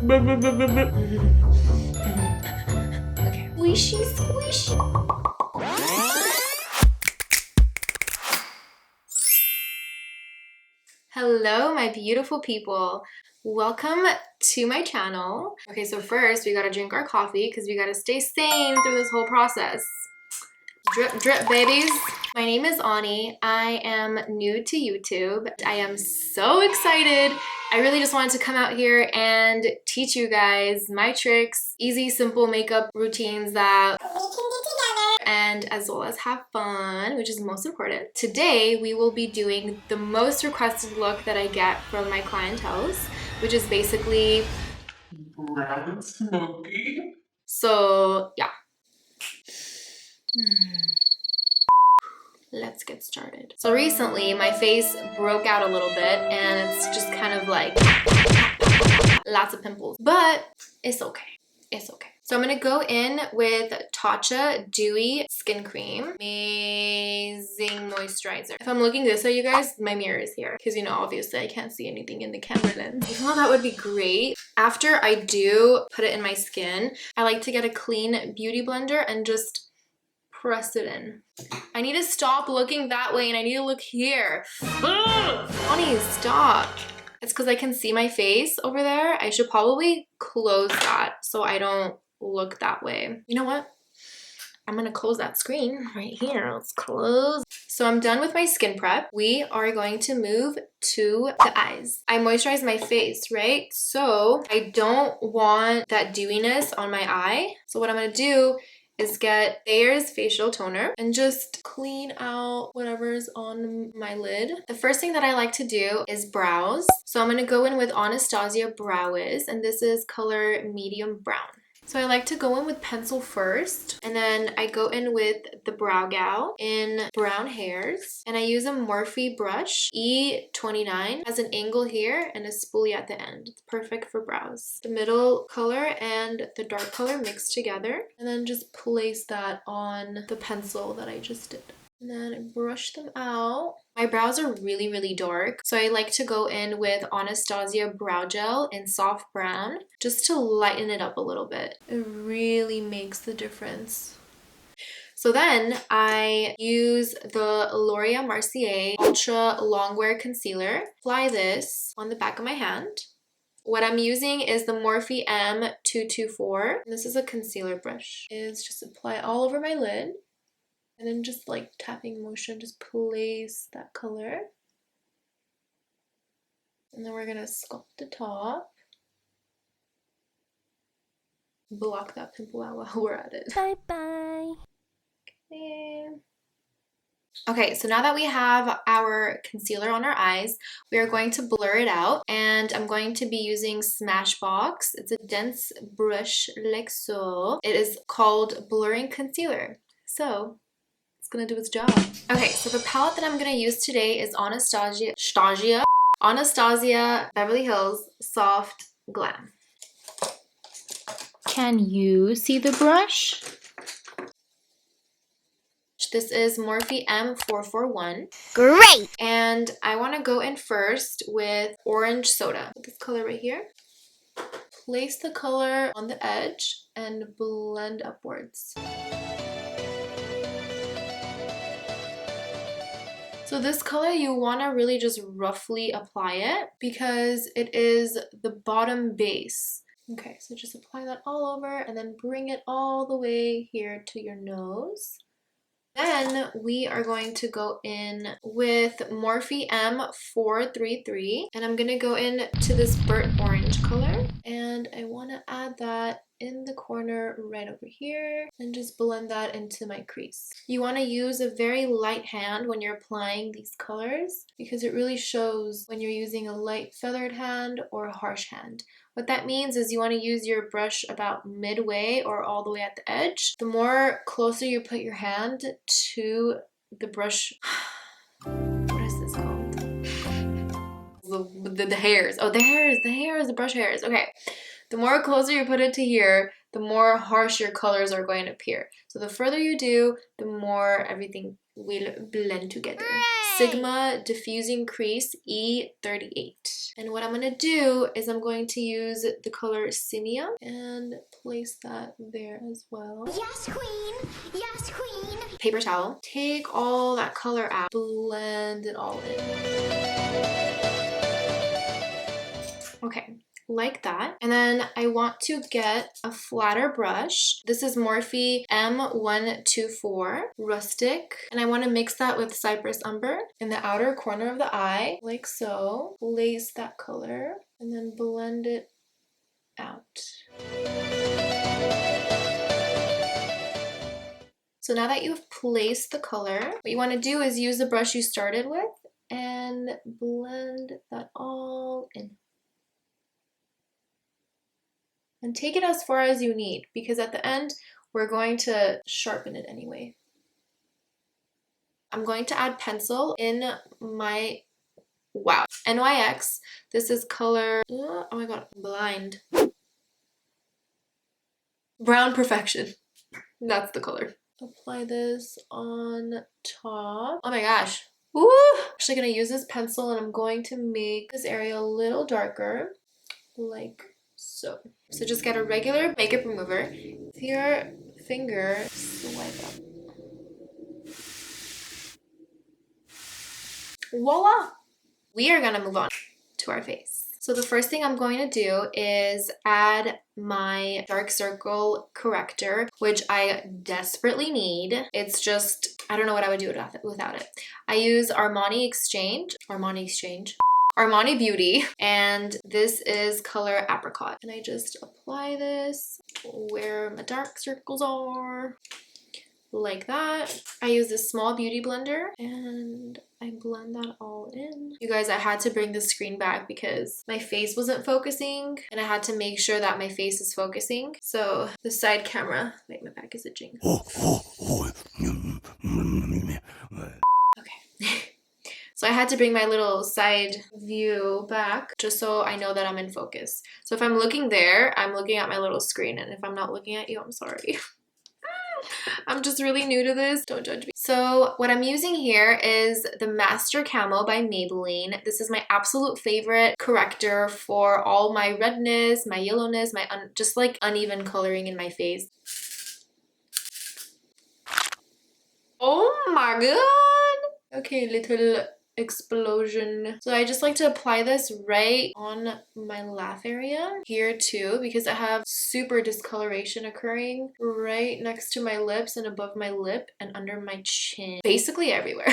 Okay. Squishy, squishy. Hello, my beautiful people. Welcome to my channel. Okay, so first we gotta drink our coffee because we gotta stay sane through this whole process. Drip, drip, babies. My name is Ani. I am new to YouTube. I am so excited. I really just wanted to come out here and teach you guys my tricks, easy, simple makeup routines that we can do together, and as well as have fun, which is most important. Today, we will be doing the most requested look that I get from my clientele, which is basically brown and smoky. So, yeah. Let's get started. So recently my face broke out a little bit and it's just kind of like lots of pimples, but it's okay. It's okay. So I'm gonna go in with Tatcha Dewy Skin Cream. Amazing moisturizer. If I'm looking this way, you guys, my mirror is here. Because, you know, obviously I can't see anything in the camera lens. Even though that would be great. After I do put it in my skin, I like to get a clean beauty blender and just press it in. I need to stop looking that way and I need to look here. Honey, stop. It's because I can see my face over there. I should probably close that so I don't look that way. You know what? I'm gonna close that screen right here. Let's close. So I'm done with my skin prep. We are going to move to the eyes. I moisturize my face, right? So I don't want that dewiness on my eye. So what I'm gonna do is get Thayer's facial toner and just clean out whatever's on my lid. The first thing that I like to do is brows. So I'm gonna go in with Anastasia Brow Wiz, and this is color medium brown. So I like to go in with pencil first, and then I go in with the Brow Gal in brown hairs, and I use a Morphe brush, E29, has an angle here and a spoolie at the end. It's perfect for brows. The middle color and the dark color mixed together, and then just place that on the pencil that I just did. And then brush them out. My brows are really, really dark, so I like to go in with Anastasia Brow Gel in soft brown just to lighten it up a little bit. It really makes the difference. So then I use the L'Oreal Mercier Ultra Longwear Concealer. Apply this on the back of my hand. What I'm using is the Morphe M224. This is a concealer brush. Is just apply all over my lid. And then just like tapping motion, just place that color. And then we're gonna sculpt the top. Block that pimple out while we're at it. Bye bye. Okay. Okay, so now that we have our concealer on our eyes, we are going to blur it out. And I'm going to be using Smashbox. It's a dense brush like so. It is called Blurring Concealer. So it's gonna do its job. Okay, so the palette that I'm gonna use today is Anastasia Beverly Hills Soft Glam. Can you see the brush? This is Morphe M441. Great! And I want to go in first with Orange Soda. This color right here. Place the color on the edge and blend upwards. So this color, you want to really just roughly apply it because it is the bottom base. Okay, so just apply that all over and then bring it all the way here to your nose. Then we are going to go in with Morphe M433, and I'm going to go in to this burnt orange color, and I want to add that in the corner right over here and just blend that into my crease. You want to use a very light hand when you're applying these colors because it really shows when you're using a light feathered hand or a harsh hand. What that means is you want to use your brush about midway or all the way at the edge. The more closer you put your hand to the brush, what is this called? The hairs. Oh, the hairs, the brush hairs. Okay. The more closer you put it to here, the more harsh your colors are going to appear. So the further you do, the more everything will blend together. Sigma Diffusing Crease E38. And what I'm going to do is I'm going to use the color Cinnea and place that there as well. Yes, queen. Yes, queen. Paper towel. Take all that color out. Blend it all in. Okay. Like that. And then I want to get a flatter brush. This is Morphe M124 Rustic. And I want to mix that with Cypress Umber in the outer corner of the eye, like so. Place that color and then blend it out. So now that you've placed the color, what you want to do is use the brush you started with and blend that all in. And take it as far as you need, because at the end, we're going to sharpen it anyway. I'm going to add pencil in my, wow, NYX. This is color, oh my god, I'm blind. Brown Perfection. That's the color. Apply this on top. Oh my gosh. Woo! I'm actually going to use this pencil and I'm going to make this area a little darker, like so. So just get a regular makeup remover. With your finger, swipe up. Voila! We are gonna move on to our face. So the first thing I'm going to do is add my dark circle corrector, which I desperately need. It's just, I don't know what I would do without it. I use Armani Beauty, and this is color Apricot. And I just apply this where my dark circles are, like that. I use this small beauty blender and I blend that all in. You guys, I had to bring the screen back because my face wasn't focusing and I had to make sure that my face is focusing. So the side camera, wait, my back is itching. Okay. So I had to bring my little side view back just so I know that I'm in focus. So if I'm looking there, I'm looking at my little screen, and if I'm not looking at you, I'm sorry. I'm just really new to this. Don't judge me. So what I'm using here is the Master Camo by Maybelline. This is my absolute favorite corrector for all my redness, my yellowness, my just like uneven coloring in my face. Oh my god! Okay, little explosion. So I just like to apply this right on my laugh area here too, because I have super discoloration occurring right next to my lips and above my lip and under my chin, basically everywhere.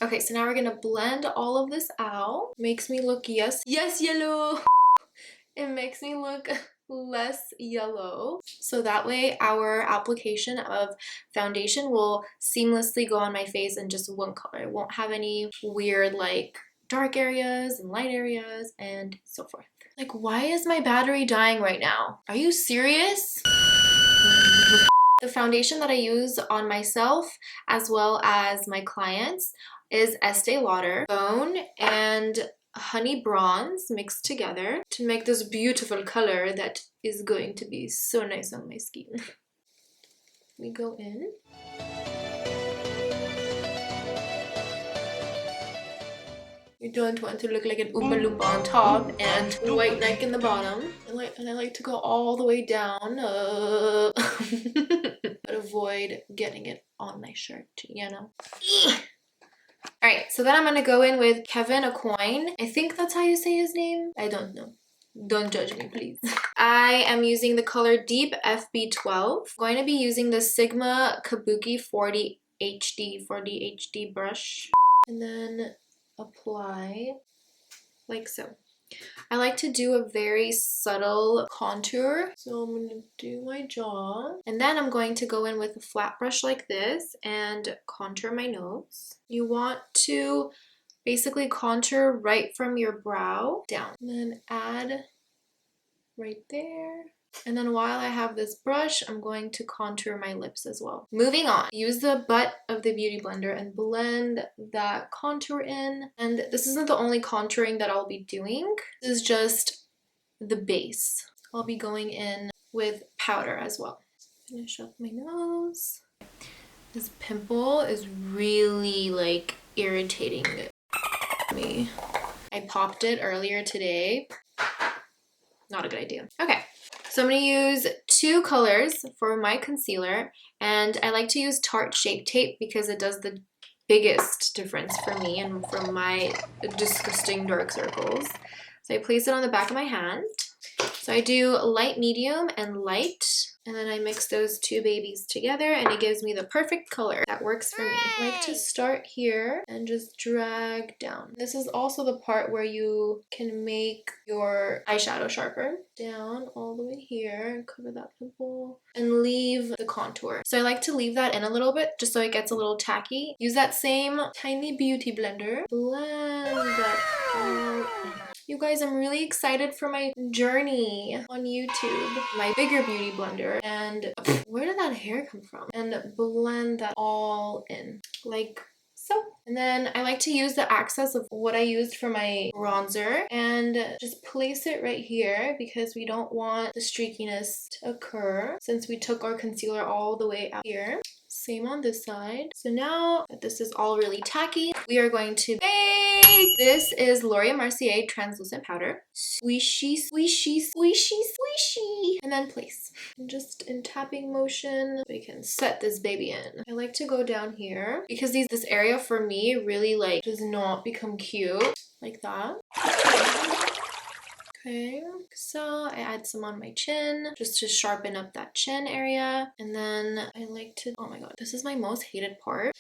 Okay, so now we're gonna blend all of this out. Makes me look, yes yellow. It makes me look less yellow, so that way our application of foundation will seamlessly go on my face in just one color. It won't have any weird like dark areas and light areas and so forth. Like, why is my battery dying right now? Are you serious? The foundation that I use on myself as well as my clients is Estee Lauder Bone and Honey Bronze mixed together to make this beautiful color that is going to be so nice on my skin. We go in. You don't want to look like an Oompa Loompa on top and white neck in the bottom. And I like to go all the way down. But avoid getting it on my shirt, you know? Alright, so then I'm going to go in with Kevin Aucoin. I think that's how you say his name. I don't know. Don't judge me, please. I am using the color Deep FB12. I'm going to be using the Sigma Kabuki 40 HD brush. And then apply like so. I like to do a very subtle contour. So I'm going to do my jaw. And then I'm going to go in with a flat brush like this and contour my nose. You want to basically contour right from your brow down. And then add right there. And then while I have this brush, I'm going to contour my lips as well. Moving on, use the butt of the beauty blender and blend that contour in. And this isn't the only contouring that I'll be doing. This is just the base. I'll be going in with powder as well. Finish up my nose. This pimple is really like irritating me. I popped it earlier today. Not a good idea. Okay, so I'm gonna use 2 colors for my concealer, and I like to use Tarte Shape Tape because it does the biggest difference for me and for my disgusting dark circles. So I place it on the back of my hand. So I do light, medium, and light, and then I mix those 2 babies together and it gives me the perfect color that works for me. I like to start here and just drag down. This is also the part where you can make your eyeshadow sharper. Down all the way here and cover that pimple and leave the contour. So I like to leave that in a little bit just so it gets a little tacky. Use that same tiny beauty blender. Blend that out. You guys, I'm really excited for my journey on YouTube. My bigger beauty blender. And where did that hair come from? And blend that all in. Like so. And then I like to use the excess of what I used for my bronzer and just place it right here because we don't want the streakiness to occur since we took our concealer all the way out here. Same on this side. So now that this is all really tacky, we are going to bake. This is Laura Mercier translucent powder. Squishy, squishy, squishy, squishy. And then place. And just in tapping motion, we can set this baby in. I like to go down here because this area for me really like does not become cute like that. Okay, so I add some on my chin just to sharpen up that chin area. And then I like to, oh my god, this is my most hated part.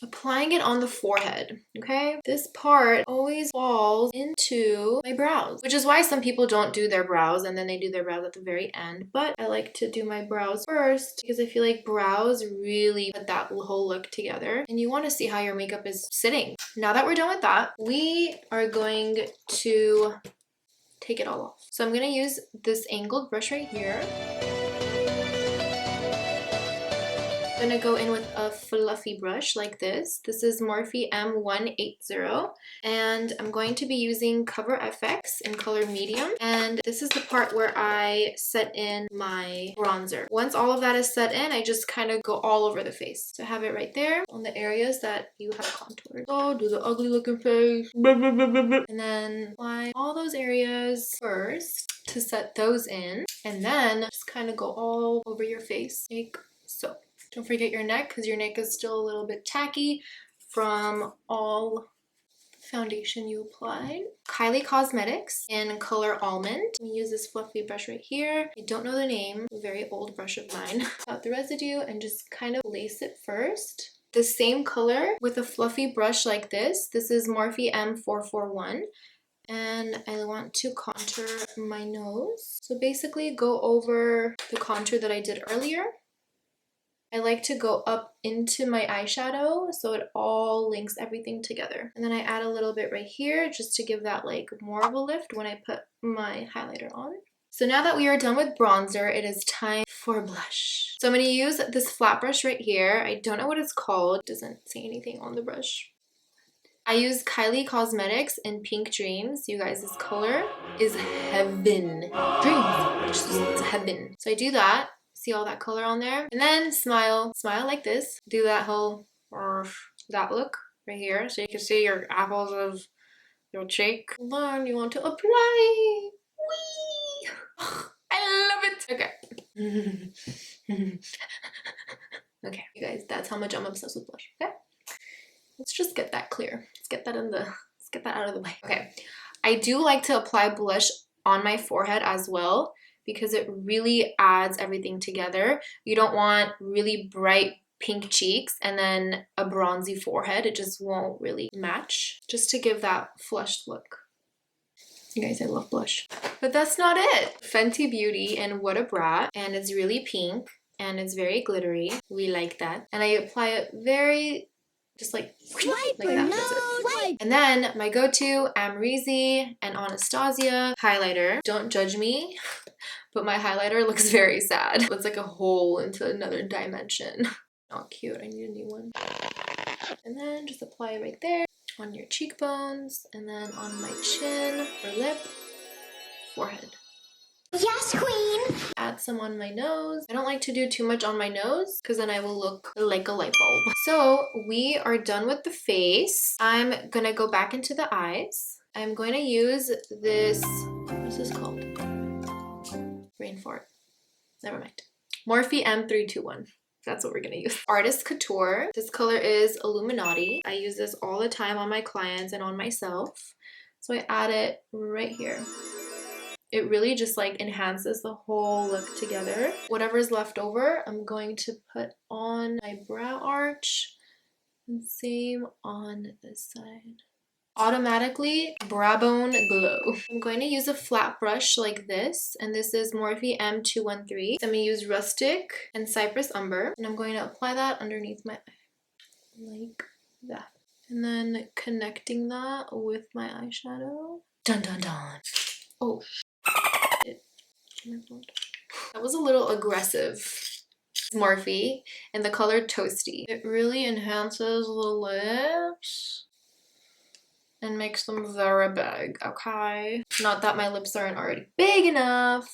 Applying it on the forehead, okay? This part always falls into my brows, which is why some people don't do their brows and then they do their brows at the very end. But I like to do my brows first because I feel like brows really put that whole look together. And you want to see how your makeup is sitting. Now that we're done with that, we are going to take it all off. So I'm gonna use this angled brush right here. I'm gonna go in with a fluffy brush like this. This is Morphe M180, and I'm going to be using Cover FX in color medium. And this is the part where I set in my bronzer. Once all of that is set in, I just kind of go all over the face. So I have it right there on the areas that you have contoured. So do the ugly looking face. And then apply all those areas first to set those in. And then just kind of go all over your face like so. Don't forget your neck because your neck is still a little bit tacky from all foundation you applied. Kylie Cosmetics in color Almond. I'm gonna use this fluffy brush right here. I don't know the name, a very old brush of mine. Out the residue and just kind of lace it first. The same color with a fluffy brush like this. This is Morphe M441. And I want to contour my nose. So basically go over the contour that I did earlier. I like to go up into my eyeshadow so it all links everything together. And then I add a little bit right here just to give that like more of a lift when I put my highlighter on. So now that we are done with bronzer, it is time for blush. So I'm going to use this flat brush right here. I don't know what it's called. It doesn't say anything on the brush. I use Kylie Cosmetics in Pink Dreams. You guys, this color is heaven. Dreams. It's heaven. So I do that. See all that color on there? And then smile. Smile like this. Do that whole, that look right here. So you can see your apples of your cheek. And then you want to apply. Whee! I love it. Okay. Okay, you guys, that's how much I'm obsessed with blush. Okay? Let's just get that clear. Let's get that out of the way. Okay. I do like to apply blush on my forehead as well, because it really adds everything together. You don't want really bright pink cheeks and then a bronzy forehead. It just won't really match. Just to give that flushed look. You guys, I love blush. But that's not it. Fenty Beauty in What a Brat. And it's really pink and it's very glittery. We like that. And I apply it very, just like that. That's it. And then my go-to Amrezy and Anastasia highlighter. Don't judge me. But my highlighter looks very sad. It's like a hole into another dimension. Not cute, I need a new one. And then just apply it right there on your cheekbones and then on my chin or lip, forehead. Yes, queen. Add some on my nose. I don't like to do too much on my nose because then I will look like a light bulb. So we are done with the face. I'm gonna go back into the eyes. I'm going to use this, what's this called? Rain fart. Never mind. Morphe M321. That's what we're gonna use. Artist Couture. This color is Illuminati. I use this all the time on my clients and on myself. So I add it right here. It really just like enhances the whole look together. Whatever's left over, I'm going to put on my brow arch. And same on this side. Automatically brow bone glow. I'm going to use a flat brush like this, and this is Morphe M213. I'm going to use Rustic and Cypress Umber, and I'm going to apply that underneath my eye like that, and then connecting that with my eyeshadow. Dun dun dun. Oh, that was a little aggressive. Morphe in the color Toasty. It really enhances the lips and makes them very big, okay? Not that my lips aren't already big enough.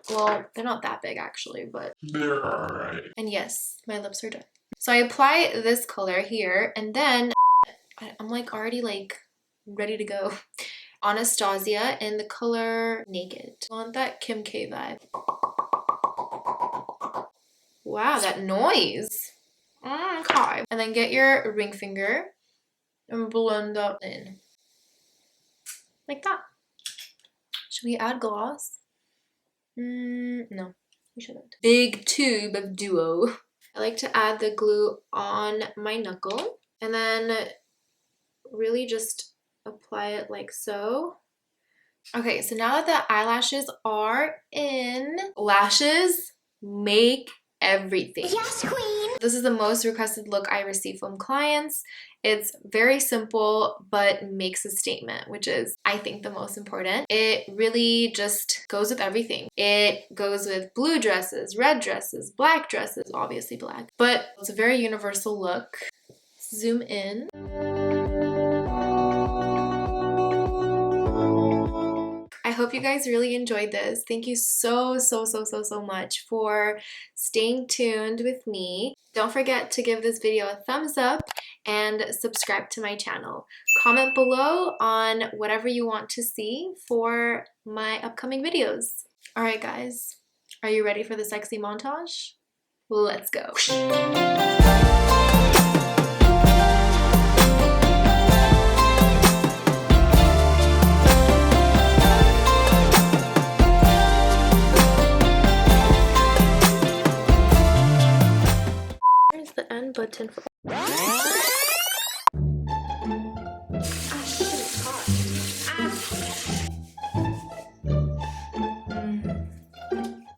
Well, they're not that big actually, but they're alright. And yes, my lips are done. So I apply this color here, and then I'm like already like ready to go. Anastasia in the color Naked. I want that Kim K vibe. Wow, that noise. Okay. And then get your ring finger and blend that in. Like that. Should we add gloss? No, we shouldn't. Big tube of Duo. I like to add the glue on my knuckle and then really just apply it like so. Okay, so now that the eyelashes are in, lashes make everything. Yes, queen. This is the most requested look I receive from clients. It's very simple, but makes a statement, which is, I think, the most important. It really just goes with everything. It goes with blue dresses, red dresses, black dresses, obviously black, but it's a very universal look. Zoom in. I hope you guys really enjoyed this. Thank you so much for staying tuned with me. Don't forget to give this video a thumbs up and subscribe to my channel. Comment below on whatever you want to see for my upcoming videos. Alright guys, are you ready for the sexy montage? Let's go.